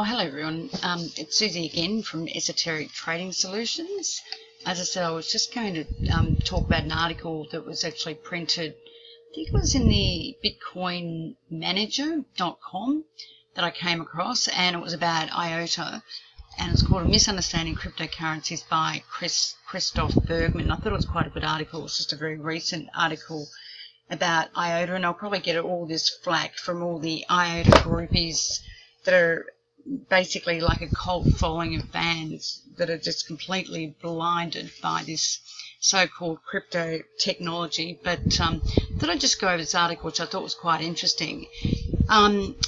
Oh, hello everyone. It's Susie again from Esoteric Trading Solutions. As I said, I was just going to talk about an article that was actually printed, I think it was in the bitcoinmanager.com that I came across, and it was about IOTA, and it's called Misunderstanding Cryptocurrencies by Christoph Bergman. I thought it was quite a good article. It's just a very recent article about IOTA, and I'll probably get all this flack from all the IOTA groupies that are basically like a cult following of fans that are just completely blinded by this so-called crypto technology. But thought I'd just go over this article, which I thought was quite interesting.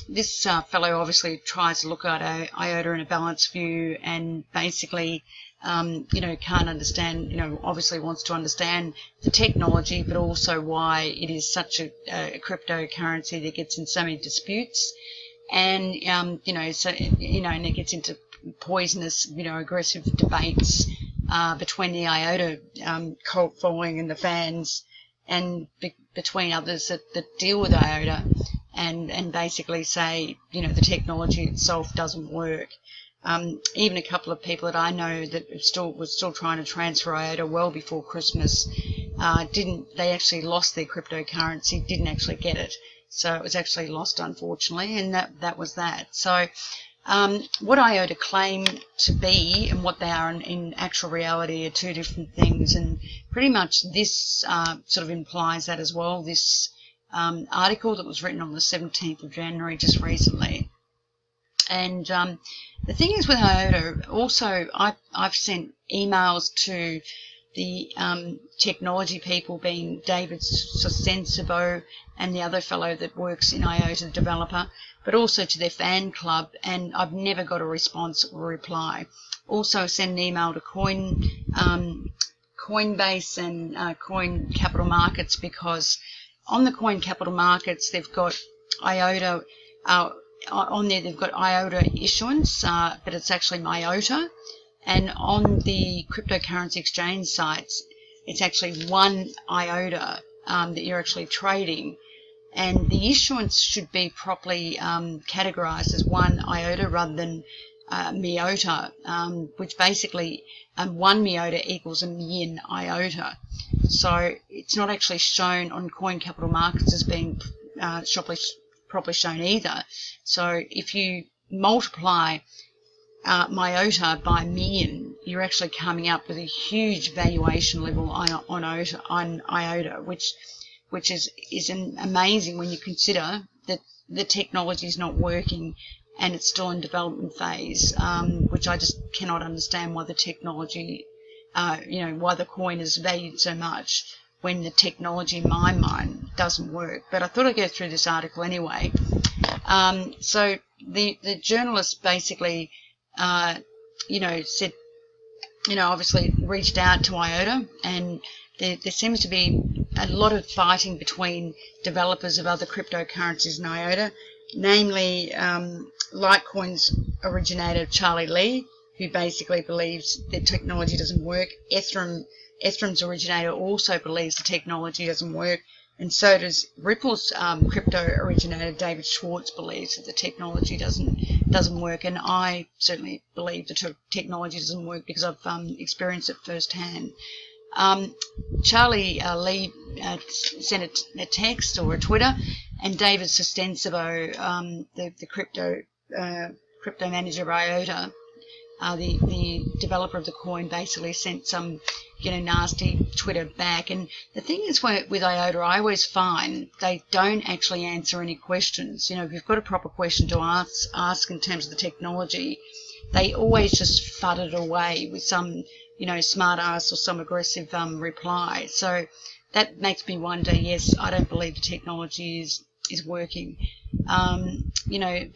This fellow obviously tries to look at IOTA in a balanced view, and basically can't understand, obviously wants to understand the technology, but also why it is such a cryptocurrency that gets in so many disputes. And, and it gets into poisonous, aggressive debates between the IOTA cult following and the fans, and between others that deal with IOTA and basically say, the technology itself doesn't work. Even a couple of people that I know that were still trying to transfer IOTA well before Christmas they actually lost their cryptocurrency, didn't actually get it. So it was actually lost, unfortunately, and that was that. So what IOTA claim to be and what they are in actual reality are two different things, and pretty much this sort of implies that as well. This article that was written on the 17th of January just recently. And the thing is with IOTA, also I've sent emails to the technology people, being David Sostensibo and the other fellow that works in IOTA, developer, but also to their fan club, and I've never got a response or reply. Also send an email to Coinbase and Coin Capital Markets, because on the Coin Capital Markets they've got IOTA on there. They've got IOTA issuance, but it's actually MIOTA. And on the cryptocurrency exchange sites, it's actually one IOTA that you're actually trading. And the issuance should be properly categorized as one IOTA rather than MIOTA, which basically 1 MIOTA equals a million IOTA. So it's not actually shown on Coin Capital Markets as being properly shown either. So if you multiply MIOTA by million, you're actually coming up with a huge valuation level on IOTA, which is amazing when you consider that the technology is not working and it's still in development phase, which I just cannot understand why the technology, why the coin is valued so much when the technology in my mind doesn't work. But I thought I'd go through this article anyway. So the journalist basically said, obviously reached out to IOTA, and there seems to be a lot of fighting between developers of other cryptocurrencies and IOTA, namely Litecoin's originator Charlie Lee, who basically believes the technology doesn't work. Ethereum's originator also believes the technology doesn't work, and so does Ripple's crypto originator David Schwartz believes that the technology doesn't work, and I certainly believe the technology doesn't work because I've experienced it firsthand. Charlie Lee sent a text or a Twitter, and David Sostensibo, the crypto manager of IOTA, the developer of the coin, basically sent some nasty Twitter back. And the thing is with IOTA, I always find they don't actually answer any questions. If you've got a proper question to ask in terms of the technology, they always just fud it away with some smart ass or some aggressive reply. So that makes me wonder, yes, I don't believe the technology is working.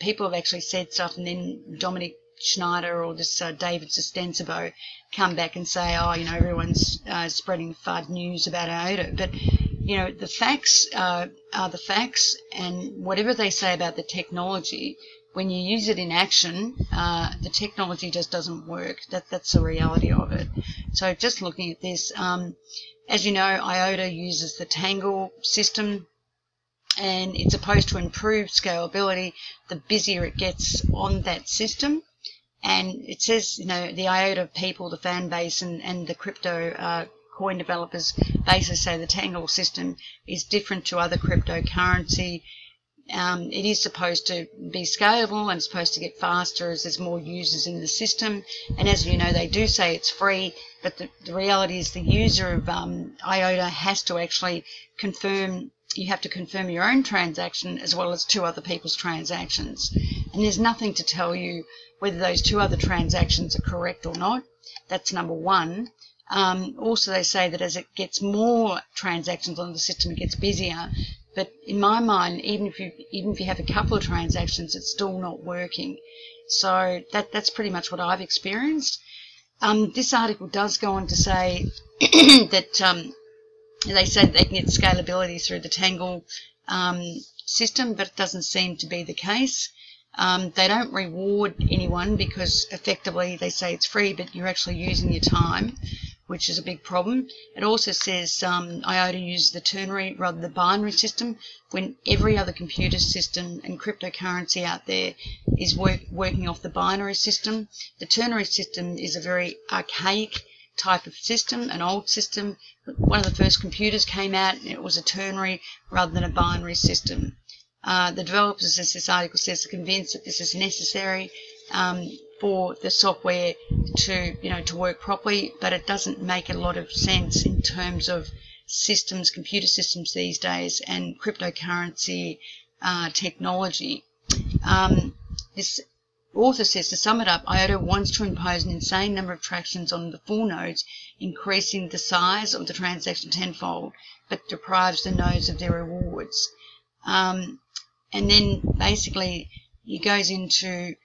People have actually said stuff, and then Dominic Schneider or this David Sostensibo come back and say, everyone's spreading FUD news about IOTA. But, the facts are the facts, and whatever they say about the technology, when you use it in action, the technology just doesn't work. That's the reality of it. So just looking at this, as you know, IOTA uses the Tangle system, and it's supposed to improve scalability the busier it gets on that system. And it says, you know, the IOTA people, the fan base, and the crypto coin developers basically say the Tangle system is different to other cryptocurrency. It is supposed to be scalable and supposed to get faster as there's more users in the system. And as you know, they do say it's free, but the reality is the user of IOTA has to actually confirm. You have to confirm your own transaction as well as 2 other people's transactions. And there's nothing to tell you whether those 2 other transactions are correct or not. That's number one. Also, they say that as it gets more transactions on the system, it gets busier. But in my mind, even if you have a couple of transactions, it's still not working. So that's pretty much what I've experienced. This article does go on to say that they say that they can get scalability through the Tangle system, but it doesn't seem to be the case. They don't reward anyone because effectively they say it's free, but you're actually using your time, which is a big problem. It also says IOTA uses the ternary rather than the binary system, when every other computer system and cryptocurrency out there is working off the binary system. The ternary system is a very archaic type of system, an old system. One of the first computers came out and it was a ternary rather than a binary system. The developers, as this article says, are convinced that this is necessary for the software to work properly, but it doesn't make a lot of sense in terms of systems, computer systems these days, and cryptocurrency technology. This author says, to sum it up, IOTA wants to impose an insane number of transactions on the full nodes, increasing the size of the transaction tenfold, but deprives the nodes of their rewards. And then basically he goes into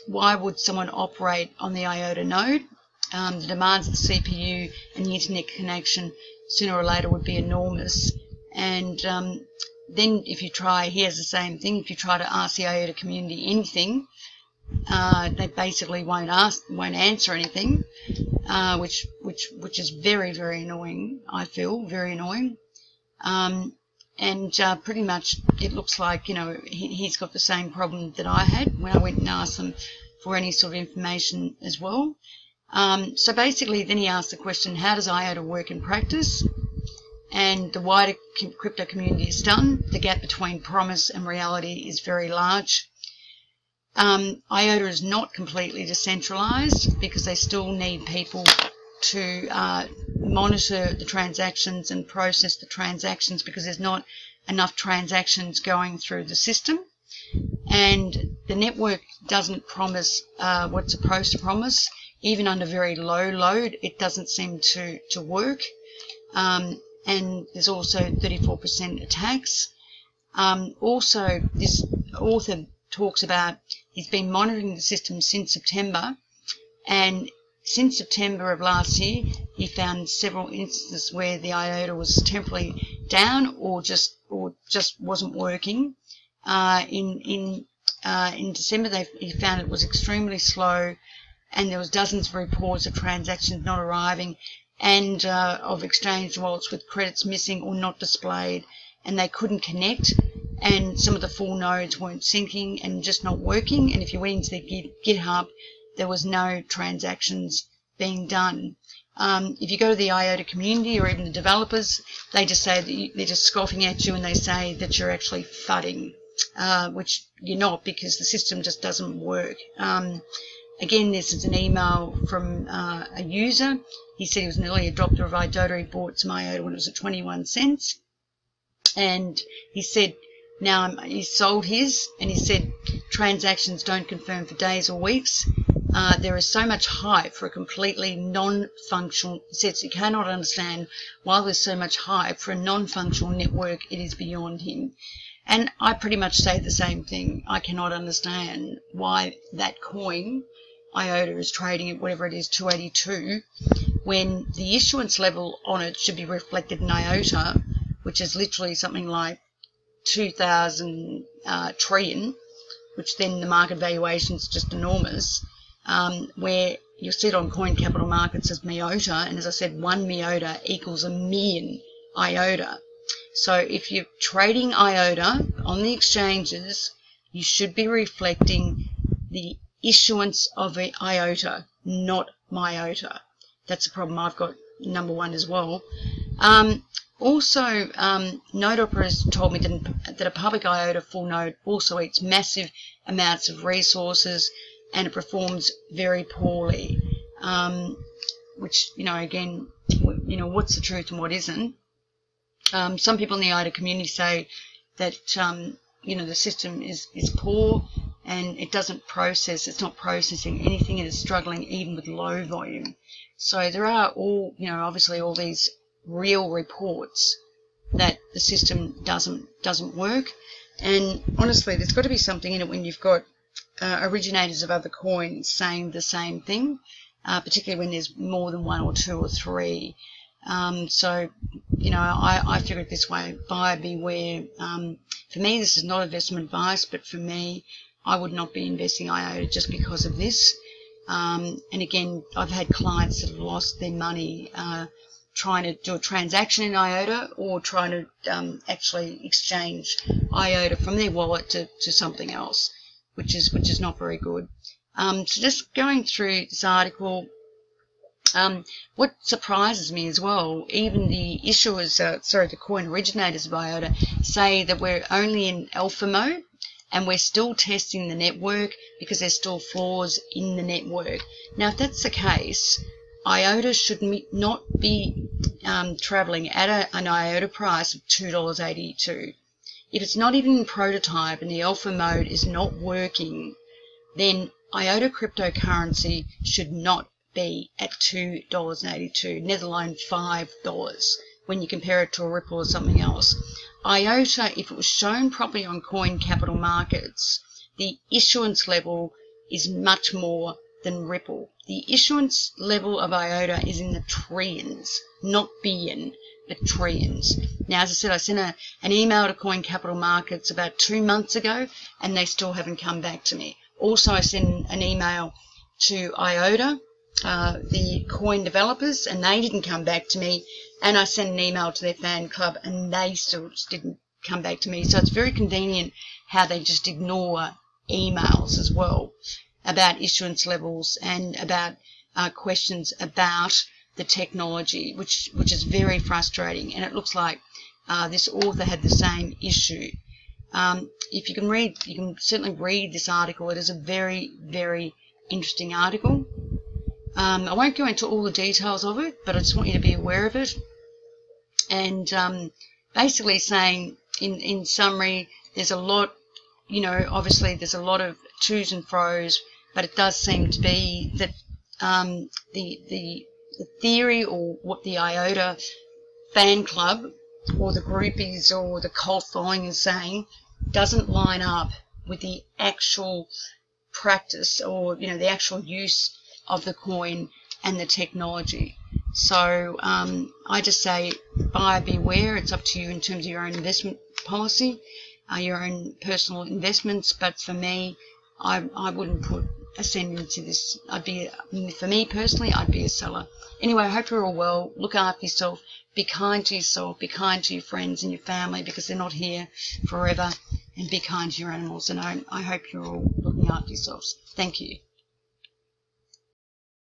why would someone operate on the IOTA node? The demands of the CPU and the internet connection sooner or later would be enormous. And then if you try, here's the same thing, if you try to ask the IOTA community anything, they basically won't answer anything, which is very, very annoying. I feel very annoying. And pretty much it looks like, you know, he's got the same problem that I had when I went and asked them for any sort of information as well. So basically then he asked the question, how does IOTA work in practice? And the wider crypto community is stunned. The gap between promise and reality is very large. IOTA is not completely decentralized because they still need people to monitor the transactions and process the transactions, because there's not enough transactions going through the system, and the network doesn't promise what it's supposed to promise. Even under very low load, it doesn't seem to work, and there's also 34% attacks. Also, this author talks about he's been monitoring the system since September, and since September of last year, he found several instances where the IOTA was temporarily down or just wasn't working. In December, he found it was extremely slow, and there was dozens of reports of transactions not arriving, and of exchange wallets with credits missing or not displayed, and they couldn't connect, and some of the full nodes weren't syncing and just not working. And if you went into their GitHub, there was no transactions being done. If you go to the IOTA community or even the developers, they just say that they're just scoffing at you, and they say that you're actually fudding, which you're not, because the system just doesn't work. Again, this is an email from a user. He said he was an early adopter of IOTA. He bought some IOTA when it was at 21 cents. And he said now he sold his, and he said transactions don't confirm for days or weeks. There is so much hype for a completely non-functional, he says he cannot understand why there's so much hype for a non-functional network. It is beyond him. And I pretty much say the same thing. I cannot understand why that coin, IOTA, is trading at whatever it is, 282, when the issuance level on it should be reflected in IOTA, which is literally something like 2,000 trillion, which then the market valuation is just enormous. Where you'll see it on Coin Capital Markets as MEOTA, and as I said, 1 MEOTA equals 1 million IOTA. So if you're trading IOTA on the exchanges, you should be reflecting the issuance of an IOTA, not MyOTA. That's a problem I've got, number one, as well. Also, Node Opera has told me that a public IOTA full node also eats massive amounts of resources and it performs very poorly. Which, again, what's the truth and what isn't? Some people in the IOTA community say that, the system is poor and it doesn't process, it's not processing anything, and it's struggling even with low volume. So there are obviously all these real reports that the system doesn't work. And honestly, there's got to be something in it when you've got originators of other coins saying the same thing, particularly when there's more than one or two or three. So, I figure it this way: buyer beware. For me, this is not investment advice, but for me, I would not be investing IOTA just because of this. And again, I've had clients that have lost their money trying to do a transaction in IOTA or trying to actually exchange IOTA from their wallet to something else, which is not very good. So just going through this article, what surprises me as well, even the issuers, the coin originators of IOTA say that we're only in alpha mode and we're still testing the network because there's still flaws in the network. Now, if that's the case, IOTA should not be traveling at an IOTA price of $2.82. If it's not even in prototype and the alpha mode is not working, then IOTA cryptocurrency should not be at $2.82, let alone $5 when you compare it to a Ripple or something else. IOTA, if it was shown properly on coin capital markets, the issuance level is much more than Ripple. The issuance level of IOTA is in the trillions, not billion, but trillions. Now, as I said, I sent an email to Coin Capital Markets about 2 months ago, and they still haven't come back to me. Also, I sent an email to IOTA, the coin developers, and they didn't come back to me. And I sent an email to their fan club, and they still just didn't come back to me. So it's very convenient how they just ignore emails as well about issuance levels and about questions about the technology, which is very frustrating. And it looks like this author had the same issue. If you can certainly read this article. It is a very, very interesting article. I won't go into all the details of it, but I just want you to be aware of it. And basically saying, in summary, there's a lot, obviously there's a lot of to's and fro's, but it does seem to be that the theory, or what the IOTA fan club or the groupies or the cult following is saying, doesn't line up with the actual practice or the actual use of the coin and the technology. So I just say buyer beware. It's up to you in terms of your own investment policy, your own personal investments. But for me, I wouldn't put a cent into this. For me personally, I'd be a seller. Anyway, I hope you're all well. Look after yourself. Be kind to yourself. Be kind to your friends and your family, because they're not here forever. And be kind to your animals. And I hope you're all looking after yourselves. Thank you.